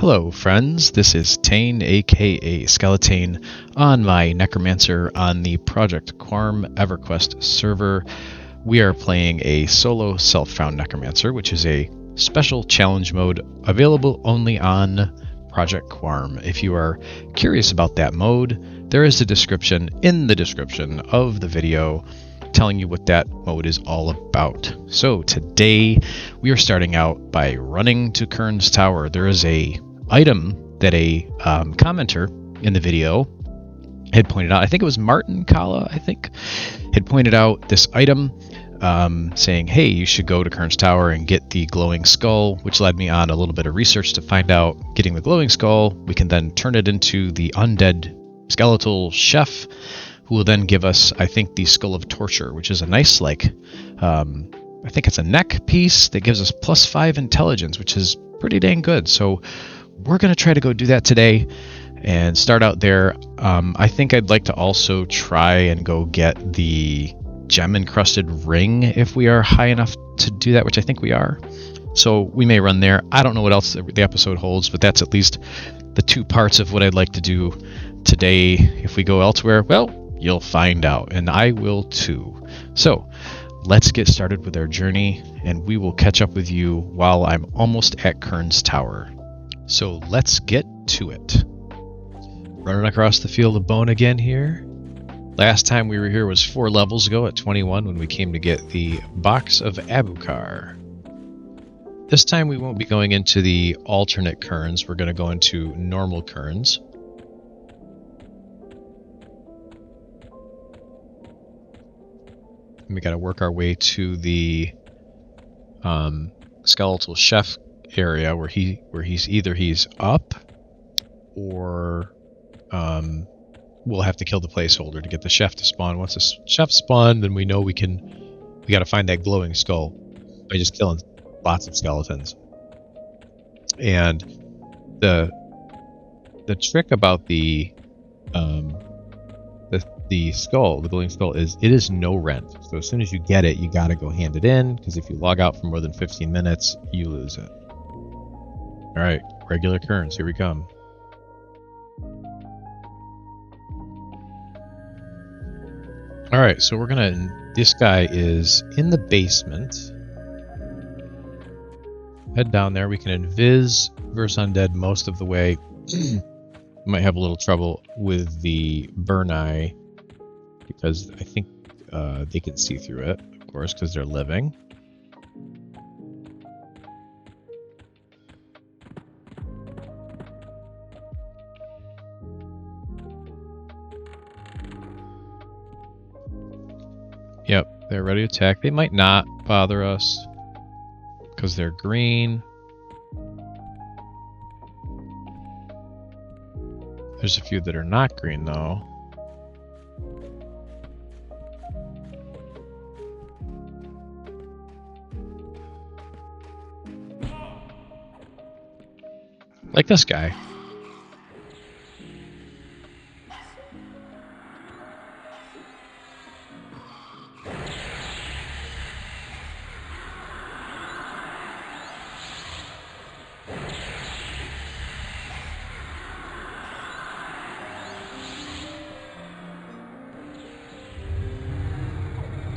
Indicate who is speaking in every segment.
Speaker 1: Hello friends, this is Tane aka Skeletane on my Necromancer on the Project Quarm Everquest server. We are playing a solo self-found Necromancer, which is a special challenge mode available only on Project Quarm. If you are curious about that mode, there is a description in the description of the video telling you what that mode is all about. So today we are starting out by running to Kurns Tower. There is a item that a commenter in the video had pointed out. I think it was Martin Kala, had pointed out this item saying, hey, you should go to Kurns Tower and get the glowing skull, which led me on a little bit of research to find out getting the glowing skull, we can then turn it into the undead skeletal chef, who will then give us, I think, the Skull of Torture, which is a nice, I think it's a neck piece that gives us +5 intelligence, which is pretty dang good. So we're going to try to go do that today and start out there. I think I'd like to also try and go get the gem-encrusted ring if we are high enough to do that, which I think we are. So we may run there. I don't know what else the episode holds, but that's at least the two parts of what I'd like to do today. If we go elsewhere, well, you'll find out, and I will too. So let's get started with our journey, and we will catch up with you while I'm almost at Kurns Tower. So let's get to it. Running across the field of bone again here. Last time we were here was 4 levels ago at 21 when we came to get the box of Abukar. This time we won't be going into the alternate Kurns. We're going to go into normal Kurns. We got to work our way to the skeletal chef area where he's up, or we'll have to kill the placeholder to get the chef to spawn. Once the chef spawned, then we know we got to find that glowing skull by just killing lots of skeletons. And the trick about the skull, the glowing skull, is it is no rent. So as soon as you get it, you got to go hand it in, because if you log out for more than 15 minutes, you lose it. All right, regular Kurns, here we come. All right, so this guy is in the basement. Head down there. We can invis versus undead most of the way. Might have a little trouble with the burn eye, because I think they can see through it, of course, because they're living. Yep, they're ready to attack. They might not bother us because they're green. There's a few that are not green, though. Like this guy.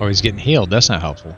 Speaker 1: Oh, he's getting healed. That's not helpful.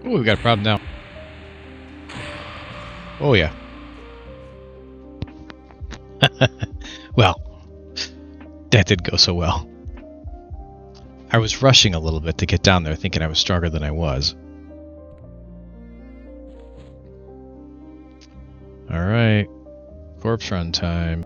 Speaker 1: Oh, we've got a problem now. Oh, yeah. Well, that did go so well. I was rushing a little bit to get down there, thinking I was stronger than I was. Alright. Corpse run time.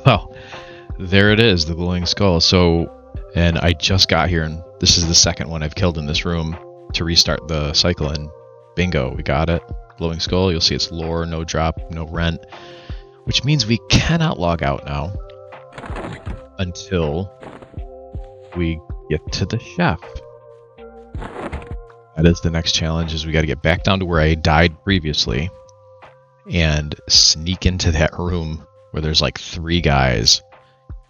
Speaker 1: Well, there it is, the glowing skull. So, and I just got here, and this is the second one I've killed in this room to restart the cycle, and bingo, we got it. Glowing skull, you'll see it's lore, no drop, no rent, which means we cannot log out now until we get to the chef. That is the next challenge, is we got to get back down to where I died previously and sneak into that room where there's like 3 guys,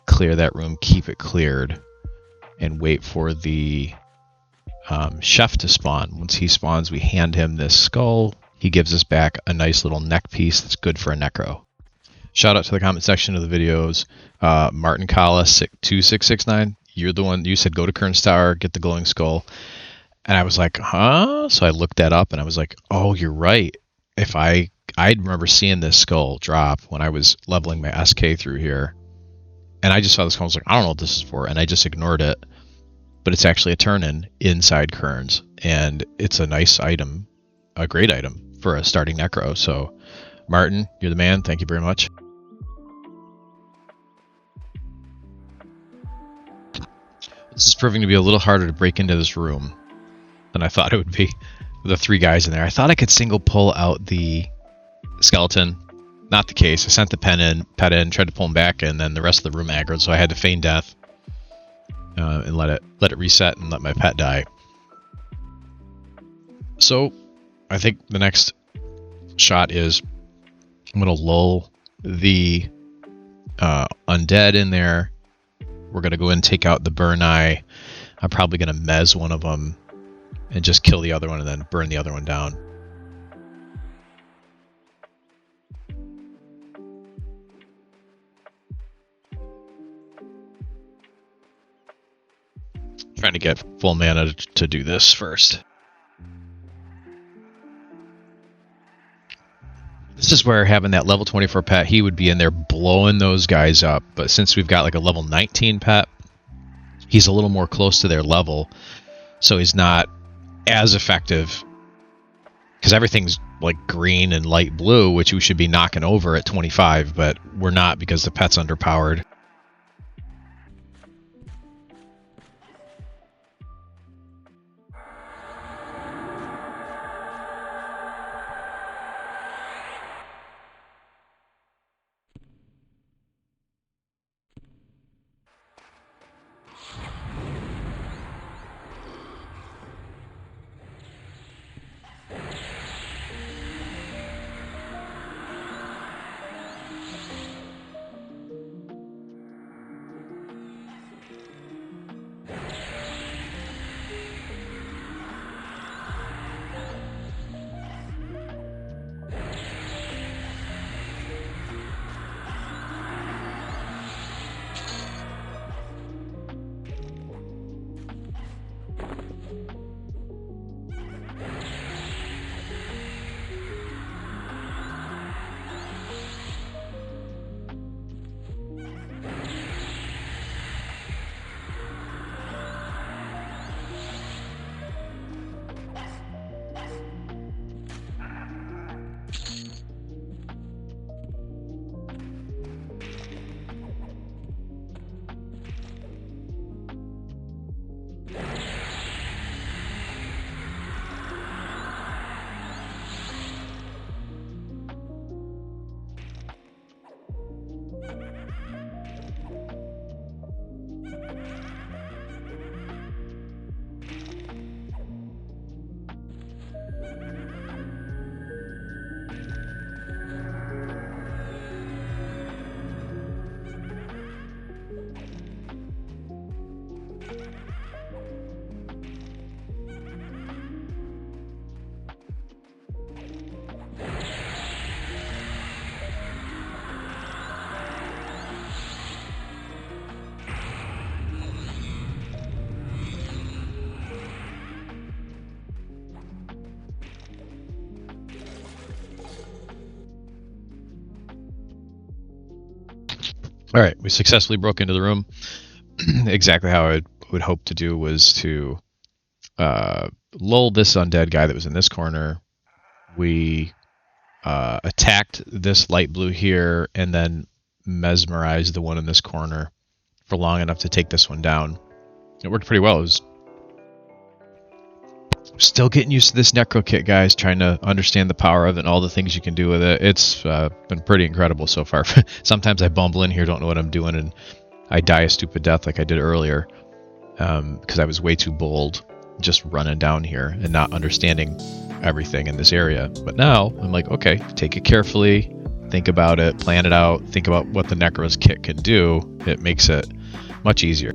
Speaker 1: clear that room, keep it cleared, and wait for the chef to spawn. Once he spawns, we hand him this skull. He gives us back a nice little neck piece that's good for a necro. Shout out to the comment section of the videos. Martin Kala 2669, you're the one, you said go to Kurns Tower, get the glowing skull. And I was like, huh? So I looked that up and I was like, oh, you're right. If I remember seeing this skull drop when I was leveling my SK through here. And I just saw this skull, I was like, I don't know what this is for. And I just ignored it. But it's actually a turn-in inside Kurns. And it's a nice item, a great item for a starting necro. So, Martin, you're the man. Thank you very much. This is proving to be a little harder to break into this room than I thought it would be. The 3 guys in there. I thought I could single pull out the skeleton. Not the case. I sent the pet in, tried to pull him back, and then the rest of the room aggroed, so I had to feign death and let it reset and let my pet die. So I think the next shot is I'm going to lull the undead in there. We're going to go in and take out the burn eye. I'm probably going to mez one of them and just kill the other one and then burn the other one down. Trying to get full mana to do this first. This is where having that level 24 pet, he would be in there blowing those guys up. But since we've got like a level 19 pet, he's a little more close to their level. So he's not as effective. Because everything's like green and light blue, which we should be knocking over at 25. But we're not because the pet's underpowered. All right, we successfully broke into the room. Exactly how I would hope to do was to lull this undead guy that was in this corner. We attacked this light blue here and then mesmerized the one in this corner for long enough to take this one down. It worked pretty well. It was still getting used to this necro kit, guys, trying to understand the power of it and all the things you can do with it. It's been pretty incredible so far. Sometimes I bumble in here, don't know what I'm doing, and I die a stupid death like I did earlier because I was way too bold just running down here and not understanding everything in this area. But now I'm like, okay, take it carefully, think about it, plan it out, think about what the Necro's kit can do. It makes it much easier.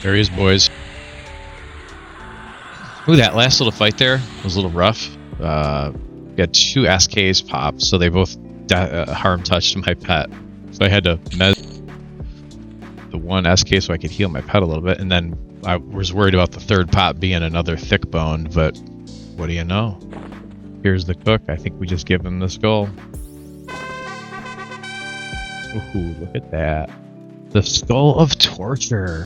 Speaker 1: There he is, boys. Ooh, that last little fight there was a little rough. Got 2 SKs pop, so they both harm touched my pet. So I had to the 1 SK so I could heal my pet a little bit, and then I was worried about the 3rd pop being another thick bone, but what do you know? Here's the cook. I think we just give him the skull. Ooh, look at that. The skull of torture.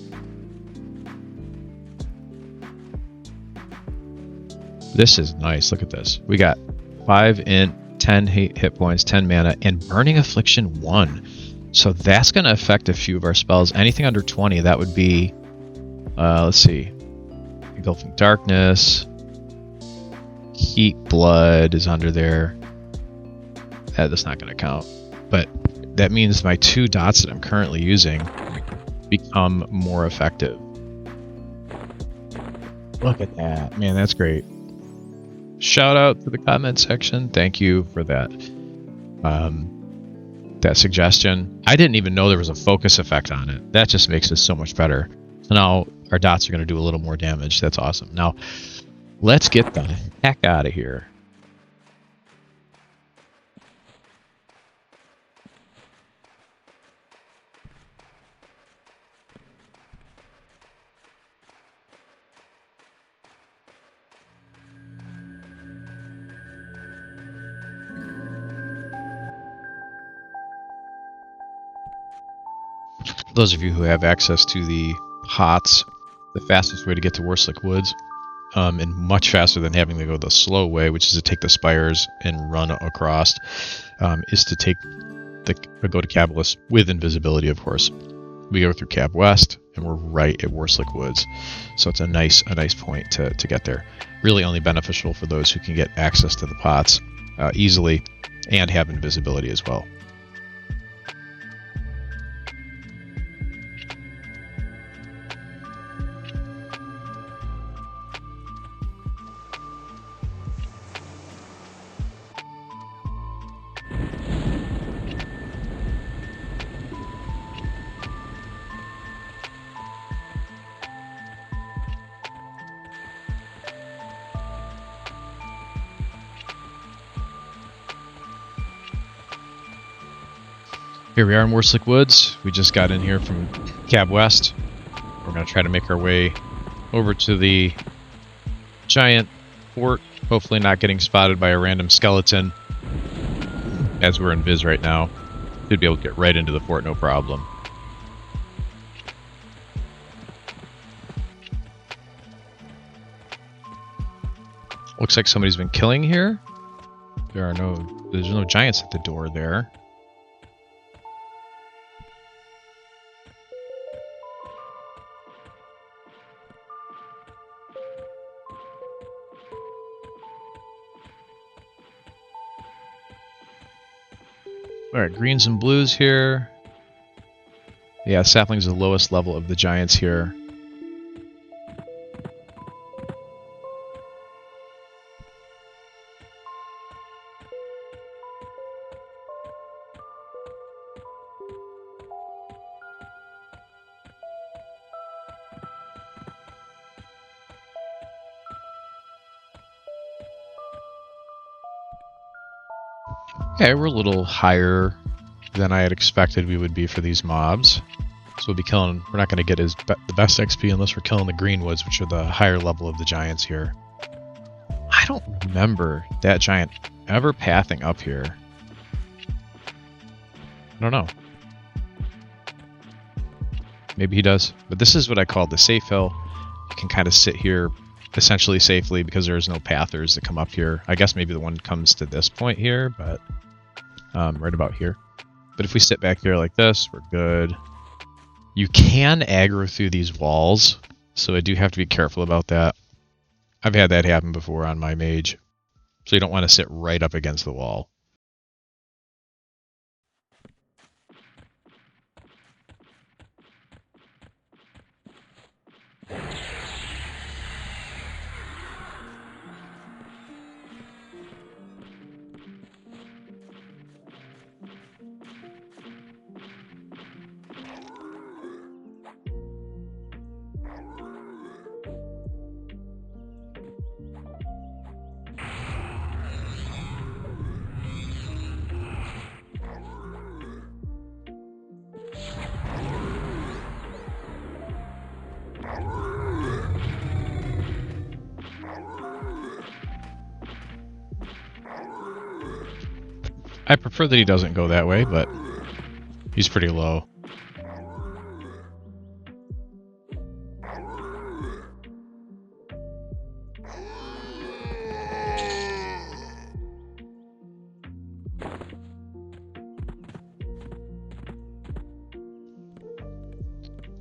Speaker 1: This is nice. Look at this. We got 5 int, 10 hit points, 10 mana, and Burning Affliction 1. So that's going to affect a few of our spells. Anything under 20, that would be, let's see, Engulfing Darkness, Heat Blood is under there. That's not going to count. But that means my 2 dots that I'm currently using become more effective. Look at that. Man, that's great. Shout out to the comment section. Thank you for that that suggestion. I didn't even know there was a focus effect on it. That just makes this so much better. So now our dots are going to do a little more damage. That's awesome. Now, let's get the heck out of here. Those of you who have access to the pots, the fastest way to get to Worslick Woods, and much faster than having to go the slow way, which is to take the spires and run across, is to take go to Cabalus with invisibility, of course. We go through Cab West, and we're right at Worslick Woods, so it's a nice point to get there. Really only beneficial for those who can get access to the pots easily and have invisibility as well. Here we are in Worslick Woods. We just got in here from Cab West. We're going to try to make our way over to the giant fort, hopefully not getting spotted by a random skeleton. As we're in Viz right now, should be able to get right into the fort, no problem. Looks like somebody's been killing here. There's no giants at the door there. Alright, greens and blues here. Yeah, sapling's the lowest level of the giants here. Okay, we're a little higher than I had expected we would be for these mobs. So we'll be killing, we're not going to get the best XP unless we're killing the greenwoods, which are the higher level of the giants here. I don't remember that giant ever pathing up here. I don't know. Maybe he does. But this is what I call the safe hill. You can kind of sit here essentially safely because there's no pathers that come up here. I guess maybe the one comes to this point here, but right about here. But if we sit back here like this, we're good. You can aggro through these walls, so I do have to be careful about that. I've had that happen before on my mage. So you don't want to sit right up against the wall. I prefer that he doesn't go that way, but he's pretty low.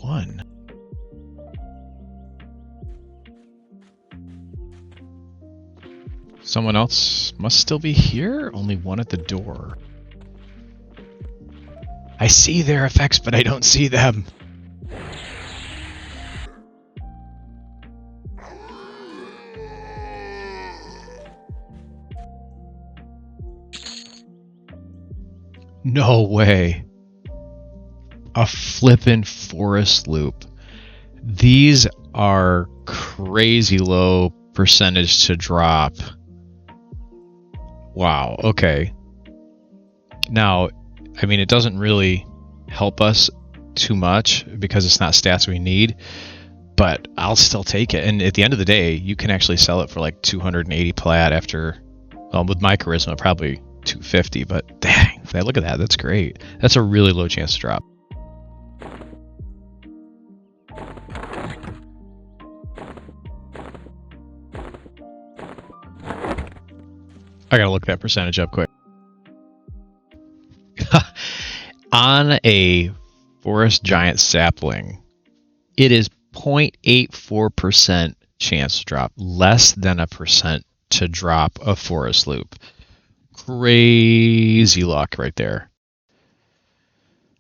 Speaker 1: One. Someone else must still be here? Only one at the door. I see their effects, but I don't see them. No way. A flippin' forest loop. These are crazy low percentage to drop. Wow, okay. Now, I mean, it doesn't really help us too much because it's not stats we need, but I'll still take it. And at the end of the day, you can actually sell it for like 280 plat after, well, with my charisma, probably 250, but dang, look at that. That's great. That's a really low chance to drop. I gotta look that percentage up quick. On a forest giant sapling, it is 0.84% chance to drop, less than a percent to drop a forest loop. Crazy luck right there.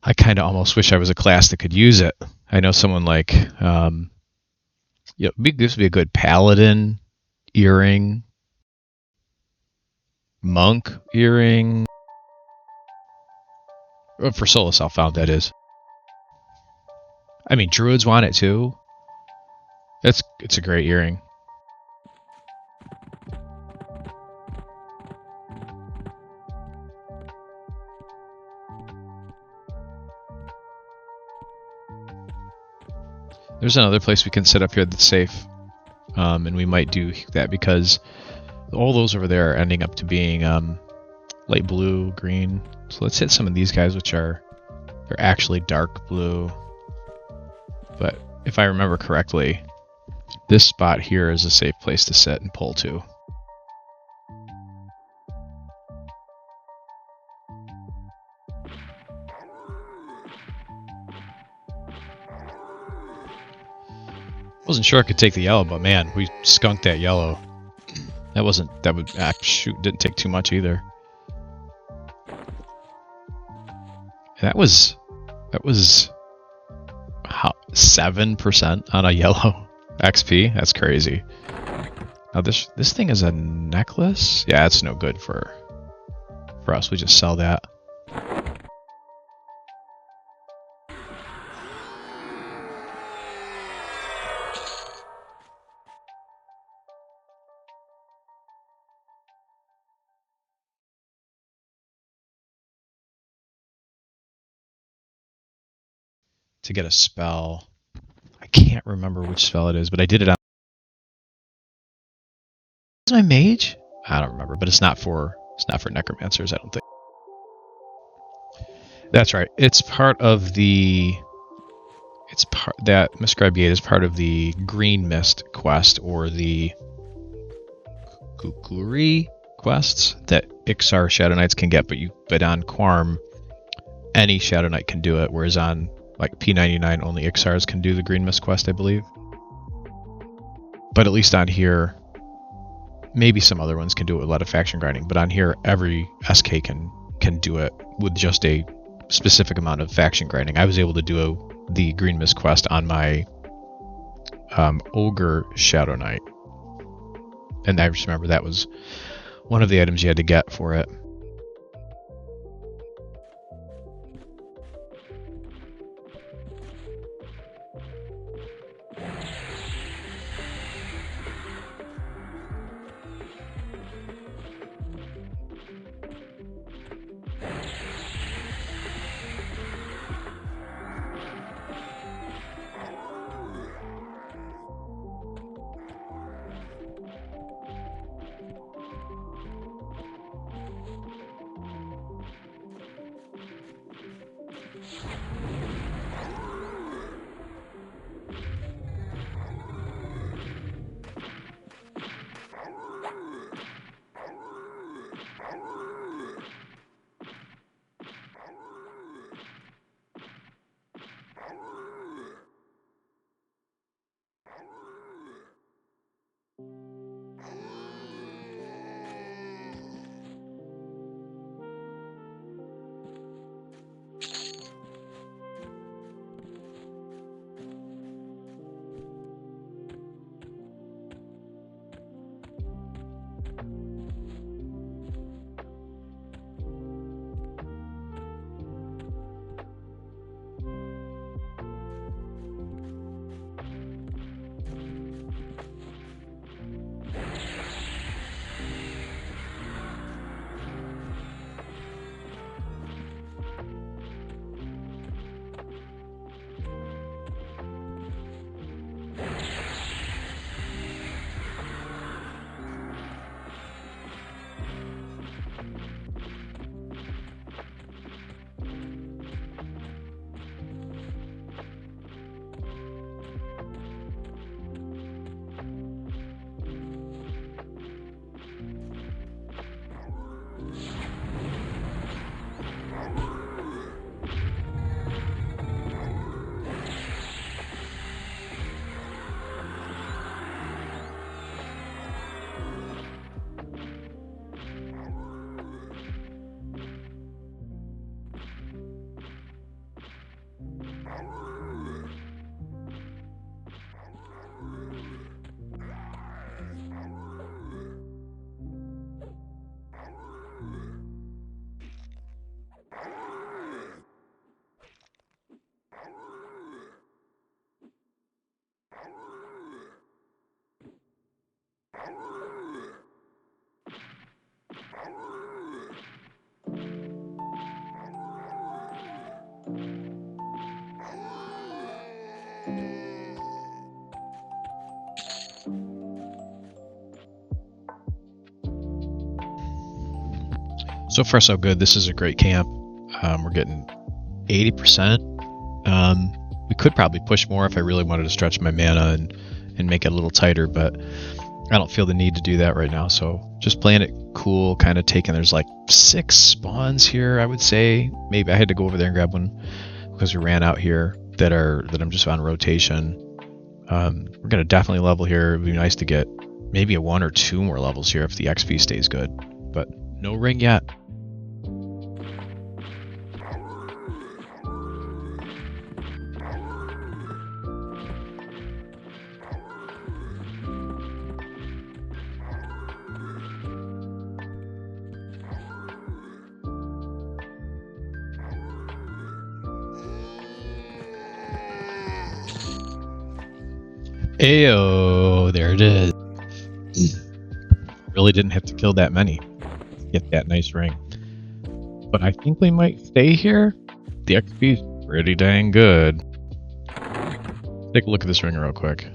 Speaker 1: I kind of almost wish I was a class that could use it. I know someone like, this would be a good paladin earring. Monk earring. For solo self-found, that is. I mean, druids want it too. It's a great earring. There's another place we can set up here that's safe, and we might do that because all those over there are ending up to being light blue, green. So let's hit some of these guys, which they're actually dark blue. But if I remember correctly, this spot here is a safe place to sit and pull to. Wasn't sure I could take the yellow, but man, we skunked that yellow. Didn't take too much either. That was 7% on a yellow XP. That's crazy. Now this thing is a necklace. Yeah, it's no good for us. We just sell that. To get a spell, I can't remember which spell it is, but I did it on. Is my mage? I don't remember, but it's not for necromancers, I don't think. That's right. It's part of the. That Miscribiate is part of the Green Mist quest or the Kukuri quests that Ixar Shadow Knights can get, but on Quarm, any Shadow Knight can do it, whereas on like P.9 only Ixars can do the Green Mist quest, I believe. But at least on here, maybe some other ones can do it with a lot of faction grinding, but on here, every SK can do it with just a specific amount of faction grinding. I was able to do the Green Mist quest on my Ogre Shadow Knight. And I just remember that was one of the items you had to get for it. So far, so good. This is a great camp. We're getting 80%. We could probably push more if I really wanted to stretch my mana and make it a little tighter, but I don't feel the need to do that right now. So just playing it cool, kind of taking, there's like 6 spawns here, I would say. Maybe I had to go over there and grab one because we ran out here that I'm just on rotation. We're going to definitely level here. It would be nice to get maybe a 1 or 2 more levels here if the XP stays good, but no ring yet. Ayo, there it is. Really didn't have to kill that many to get that nice ring. But I think we might stay here. The XP is pretty dang good. Take a look at this ring real quick.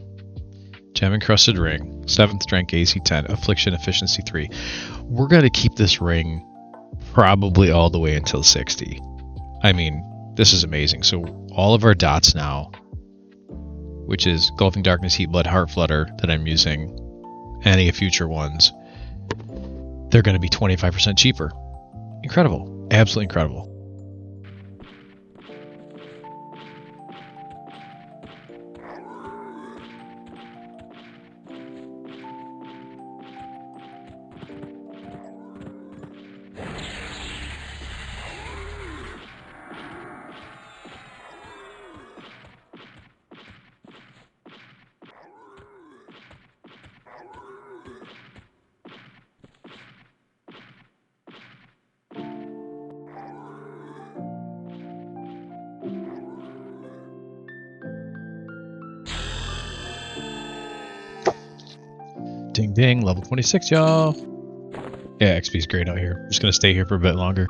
Speaker 1: Gem encrusted ring, 7th rank AC 10, affliction efficiency 3. We're gonna keep this ring probably all the way until 60. I mean, this is amazing. So all of our dots now, which is Gulfing Darkness, Heat, Blood, Heart Flutter that I'm using, any future ones, they're going to be 25% cheaper. Incredible. Absolutely incredible. Ding ding, level 26, y'all. Yeah, XP's great out here. I'm just gonna stay here for a bit longer.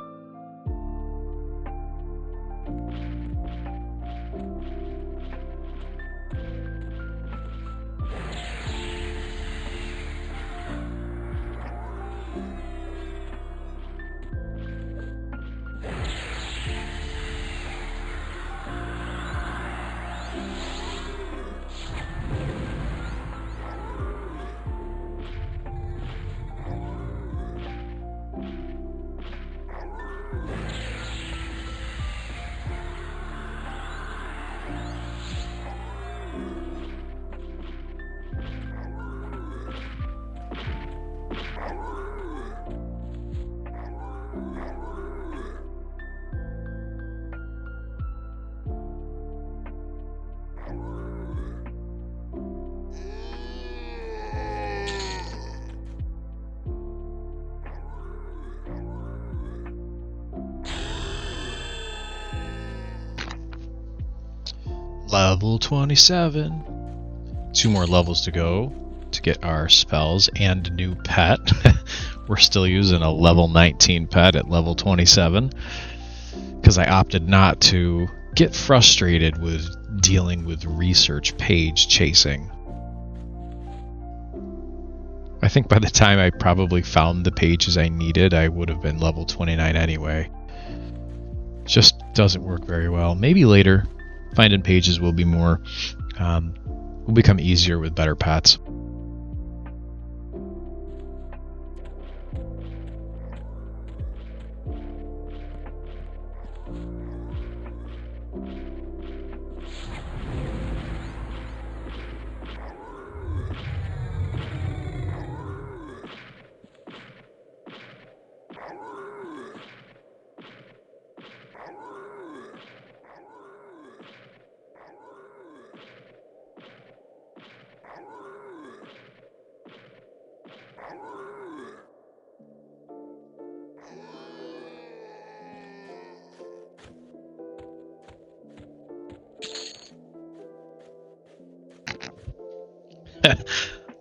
Speaker 1: Level 27. 2 more levels to go to get our spells and new pet. We're still using a level 19 pet at level 27 because I opted not to get frustrated with dealing with research page chasing. I think by the time I probably found the pages I needed, I would have been level 29 anyway. Just doesn't work very well. Maybe later. Finding pages will be more, will become easier with better pets.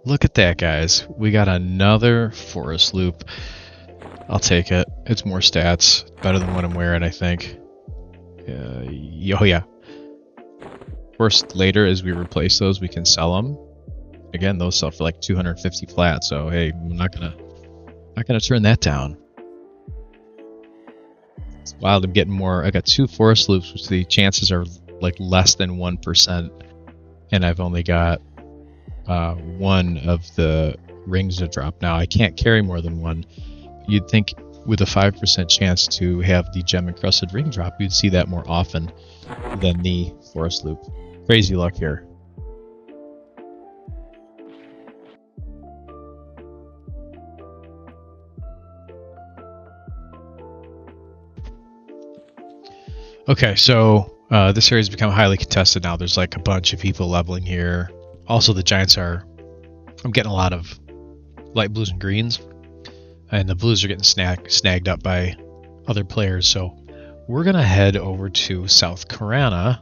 Speaker 1: Look at that, guys. We got another forest loop. I'll take it. It's more stats. Better than what I'm wearing, I think. Oh, yeah. Of course, later, as we replace those, we can sell them. Again, those sell for like 250 flat, so hey, I'm not gonna turn that down. It's wild. I'm getting more. I got 2 forest loops, which the chances are like less than 1%, and I've only got 1 of the rings to drop. Now I can't carry more than 1. You'd think with a 5% chance to have the gem encrusted ring drop, you'd see that more often than the forest loop. Crazy luck here. Okay, so this area has become highly contested now. There's like a bunch of people leveling here. Also, the giants are... I'm getting a lot of light blues and greens. And the blues are getting snagged up by other players. So we're going to head over to South Karana,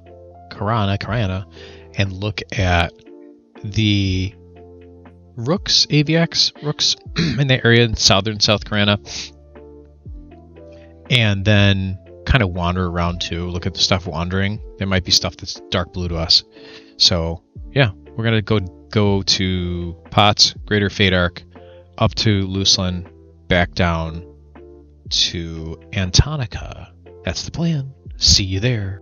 Speaker 1: and look at the rooks, AVX rooks in the area in southern South Karana, and then kind of wander around too, look at the stuff wandering. There might be stuff that's dark blue to us. So yeah, we're gonna go to Potts, Greater Fate Arc, up to Lucelyn, back down to Antonica. That's the plan. See you there.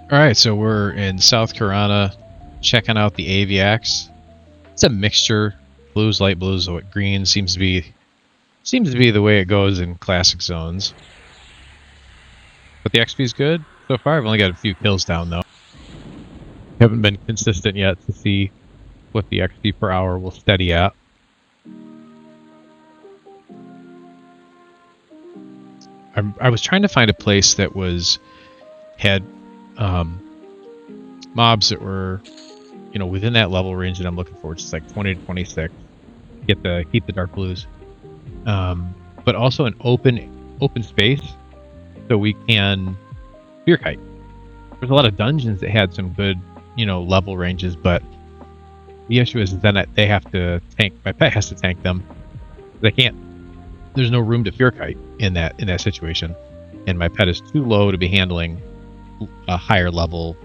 Speaker 1: All right, so we're in South Karana, checking out the AVX. It's a mixture, blues, light blues, green seems to be the way it goes in classic zones. But the XP is good so far. I've only got a few kills down though. Haven't been consistent yet to see what the XP per hour will steady at. I was trying to find a place that had mobs that were, within that level range that I'm looking for, which is like 20 to 26. Keep the dark blues, but also an open space, so we can spear kite. There's a lot of dungeons that had some good, level ranges, but the issue is then they have to tank. My pet has to tank them. They can't. There's no room to fear kite in that situation, and my pet is too low to be handling a higher level,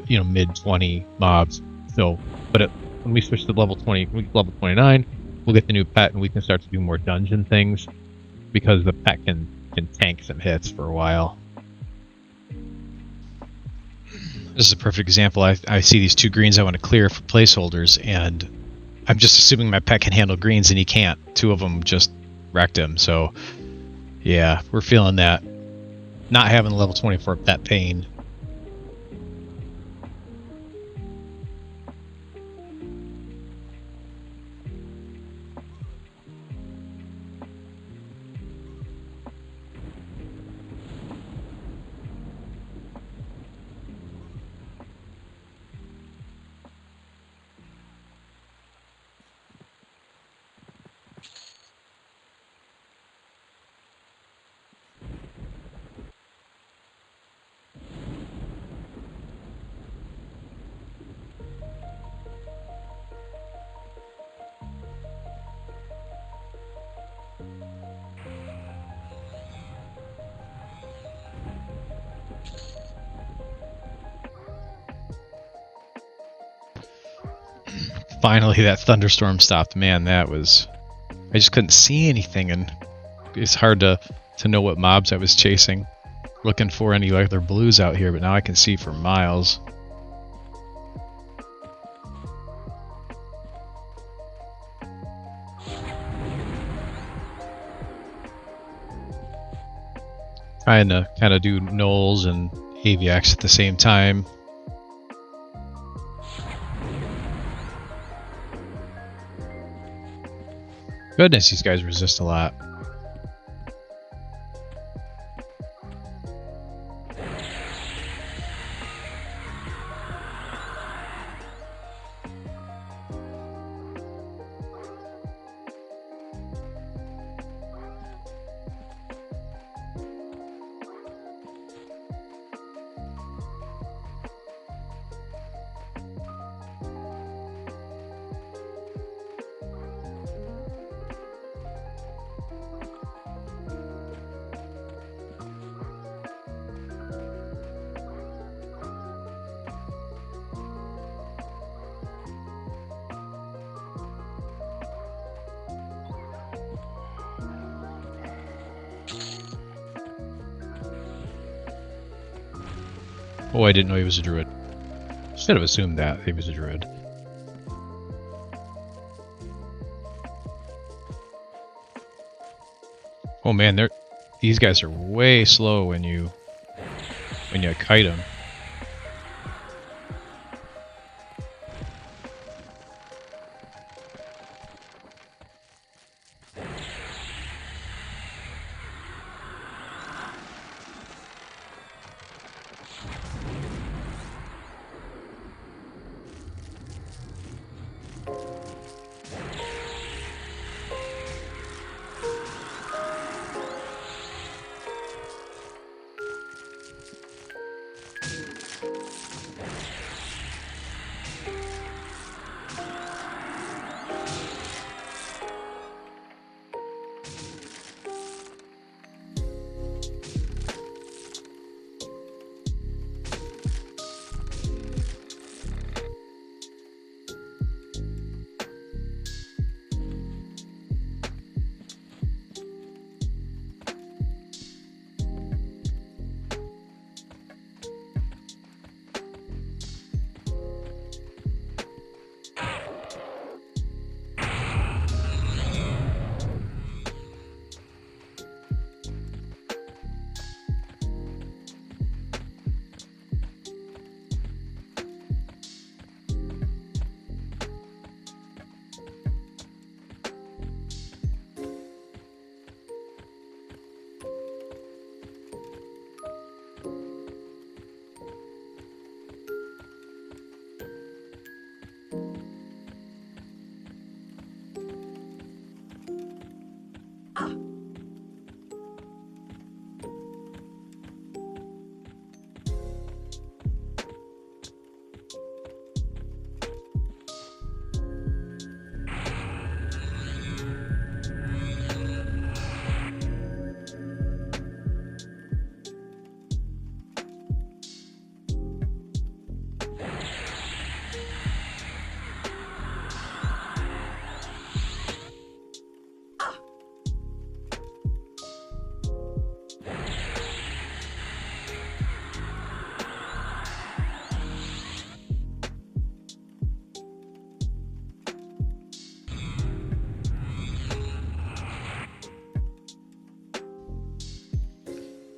Speaker 1: mid 20 mobs. So, but when we switch to level 20, level 29, we'll get the new pet and we can start to do more dungeon things because the pet can tank some hits for a while. This is a perfect example. I see these two greens I want to clear for placeholders, and I'm just assuming my pet can handle greens, and he can't. Two of them just wrecked him. So, yeah, we're feeling that. Not having level 24 pet pain. Finally, that thunderstorm stopped. Man, I just couldn't see anything, and it's hard to know what mobs I was chasing. Looking for any other blues out here, but now I can see for miles. trying to kind of do gnolls and aviacs at the same time. Goodness, these guys resist a lot. Oh, I didn't know he was a druid. Should have assumed that he was a druid. Oh man, these guys are way slow when you kite them.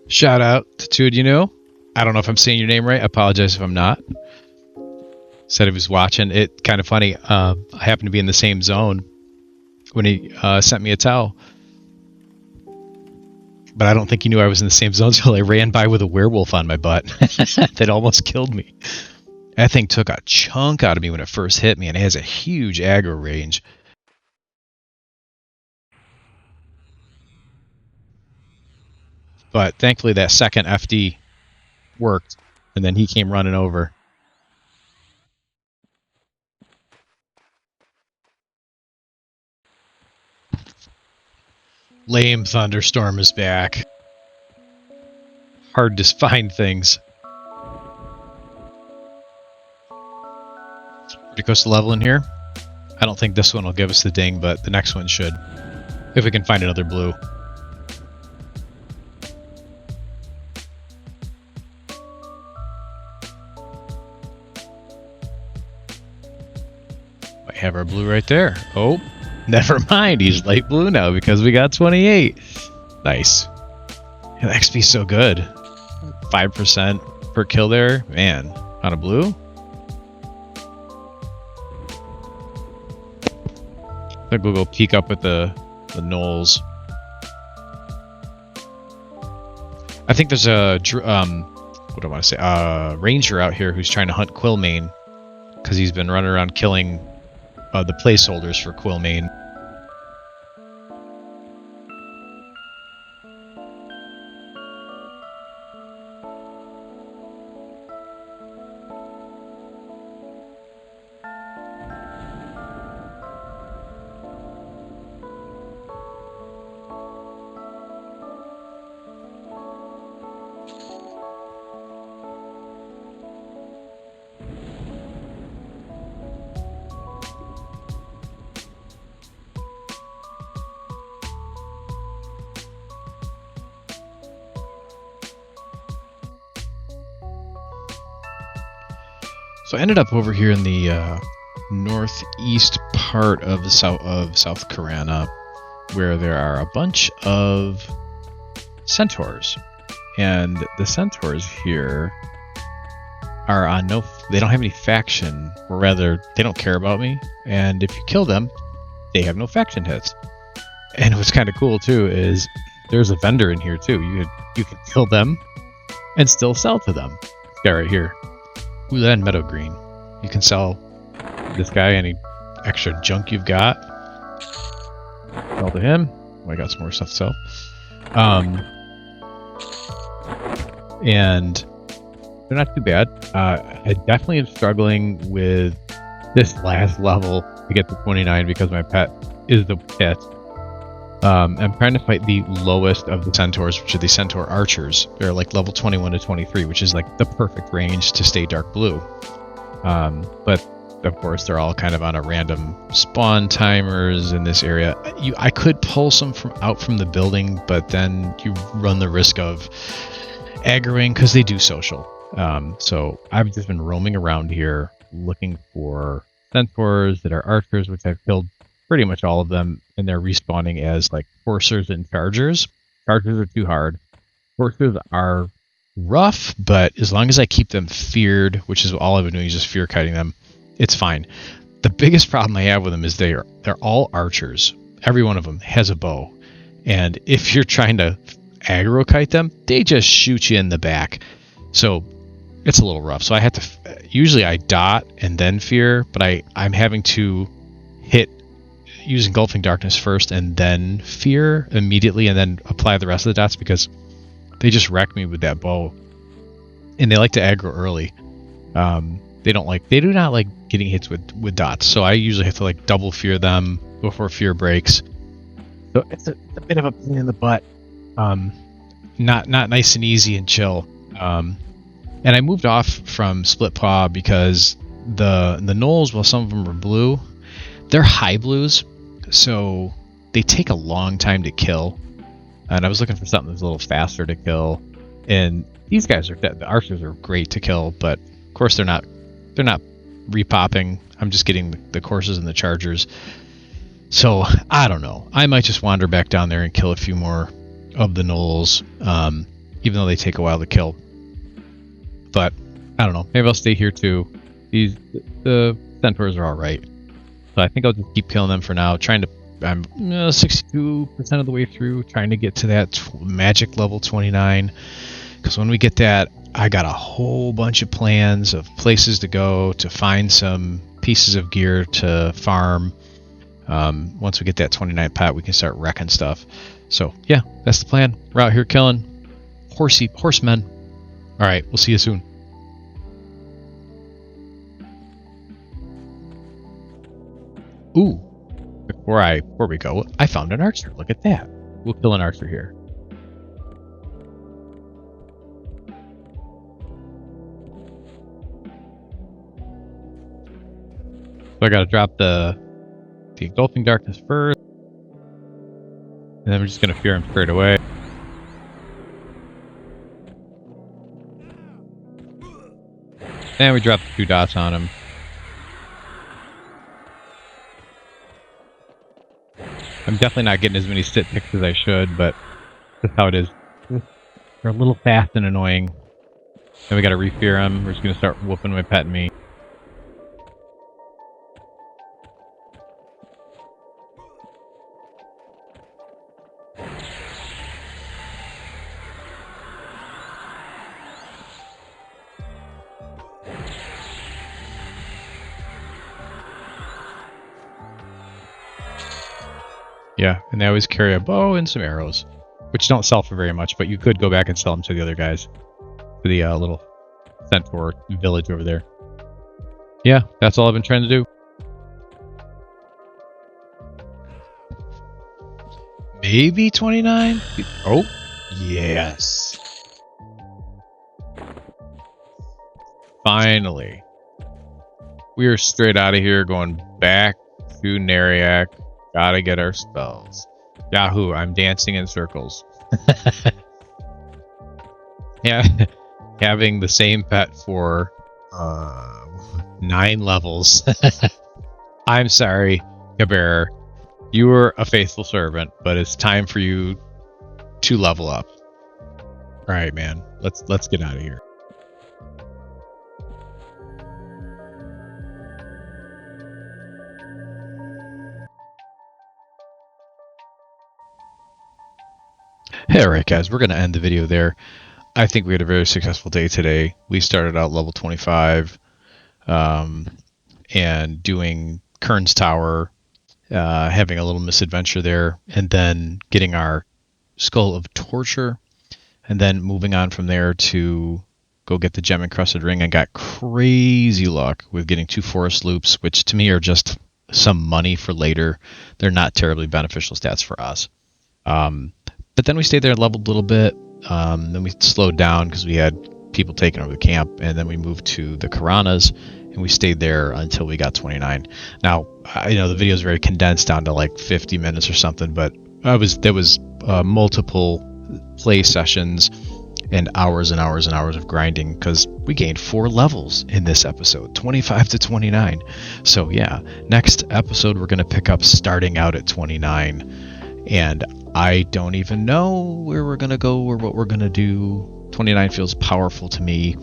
Speaker 1: Shout out to Tude, you know. I don't know if I'm saying your name right. I apologize if I'm not. Said he was watching. It kind of funny. I happened to be in the same zone when he sent me a towel. But I don't think he knew I was in the same zone until I ran by with a werewolf on my butt. That almost killed me. That thing took a chunk out of me when it first hit me, and it has a huge aggro range. But thankfully that second FD worked, and then he came running over. Lame thunderstorm is back. Hard to find things. Pretty close to level in here. I don't think this one will give us the ding, but the next one should. If we can find another blue. Might have our blue right there. Oh, never mind. He's light blue now because we got 28. Nice. The XP's so good. 5% per kill there. Man, on a blue? I think we'll go peek up at the gnolls. I think there's a what do I want to say? Ranger out here who's trying to hunt Quillmane because he's been running around killing the placeholders for Quillmane. So I ended up over here in the northeast part of South Karana, where there are a bunch of centaurs, and the centaurs here are on they don't have any faction, or rather, they don't care about me. And if you kill them, they have no faction hits. And what's kind of cool too is there's a vendor in here too. You can kill them and still sell to them. This guy right here. Ooh, that meadow green. You can sell this guy any extra junk you've got. Sell to him. Oh, I got some more stuff to sell. And they're not too bad. I definitely am struggling with this last level to get to 29 because my pet is the pit. I'm trying to fight the lowest of the centaurs, which are the centaur archers. They're like level 21 to 23, which is like the perfect range to stay dark blue. But of course, they're all kind of on a random spawn timers in this area. I could pull some out from the building, but then you run the risk of aggroing because they do social. So I've just been roaming around here looking for centaurs that are archers, which I've killed pretty much all of them, and they're respawning as like forcers and chargers. Chargers are too hard. Forcers are rough, but as long as I keep them feared, which is all I've been doing, is just fear kiting them, it's fine. The biggest problem I have with them is they're all archers. Every one of them has a bow, and if you're trying to aggro kite them, they just shoot you in the back. So it's a little rough. So I have to usually I dot and then fear, but I'm having to hit use engulfing darkness first and then fear immediately and then apply the rest of the dots because they just wreck me with that bow. And they like to aggro early. They do not like getting hits with dots. So I usually have to like double fear them before fear breaks. So it's a bit of a pain in the butt. Not nice and easy and chill. And I moved off from Split Paw because the gnolls, while some of them are blue, they're high blues. So they take a long time to kill, and I was looking for something that's a little faster to kill. And these guys the archers are great to kill, but of course they're not repopping. I'm just getting the courses and the chargers. So I don't know. I might just wander back down there and kill a few more of the gnolls, even though they take a while to kill. But I don't know. Maybe I'll stay here too. The centaurs are all right. So I think I'll just keep killing them for now. I'm 62% of the way through, trying to get to that magic level 29. Because when we get that, I got a whole bunch of plans of places to go, to find some pieces of gear to farm. Once we get that 29 pet, we can start wrecking stuff. So yeah, that's the plan. We're out here killing horsemen. All right, we'll see you soon. Ooh, before we go, I found an archer. Look at that. We'll kill an archer here. So I gotta drop the engulfing darkness first. And then we're just gonna fear him straight away. And we drop the 2 dots on him. I'm definitely not getting as many sit picks as I should, but that's how it is. They're a little fast and annoying. Then we gotta refear them. We're just gonna start whooping my pet and me. Yeah, and they always carry a bow and some arrows, which don't sell for very much, but you could go back and sell them to the other guys. To the little centaur village over there. Yeah, that's all I've been trying to do. Maybe 29? Oh, yes. Finally. We are straight out of here, going back to Nariak. Gotta get our spells. Yahoo, I'm dancing in circles. Yeah, having the same pet for 9 levels. I'm sorry, Kabir. You were a faithful servant, but it's time for you to level up. Alright, man. Let's get out of here. Hey, alright guys, we're going to end the video there. I think we had a very successful day today. We started out level 25 and doing Kurns Tower, having a little misadventure there, and then getting our Skull of Torture, and then moving on from there to go get the Gem Encrusted Ring, and got crazy luck with getting 2 forest loops, which to me are just some money for later. They're not terribly beneficial stats for us. But then we stayed there and leveled a little bit. Then we slowed down because we had people taking over the camp, and then we moved to the Karanas, and we stayed there until we got 29. Now, I know the video is very condensed down to like 50 minutes or something, but there was multiple play sessions and hours of grinding because we gained 4 levels in this episode, 25 to 29. So yeah, next episode we're going to pick up starting out at 29. And I don't even know where we're going to go or what we're going to do. 29 feels powerful to me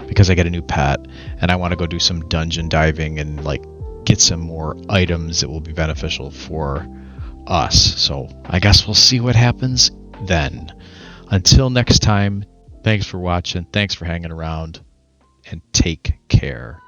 Speaker 1: because I get a new pet and I want to go do some dungeon diving and like get some more items that will be beneficial for us. So I guess we'll see what happens then. Until next time, thanks for watching, thanks for hanging around, and take care.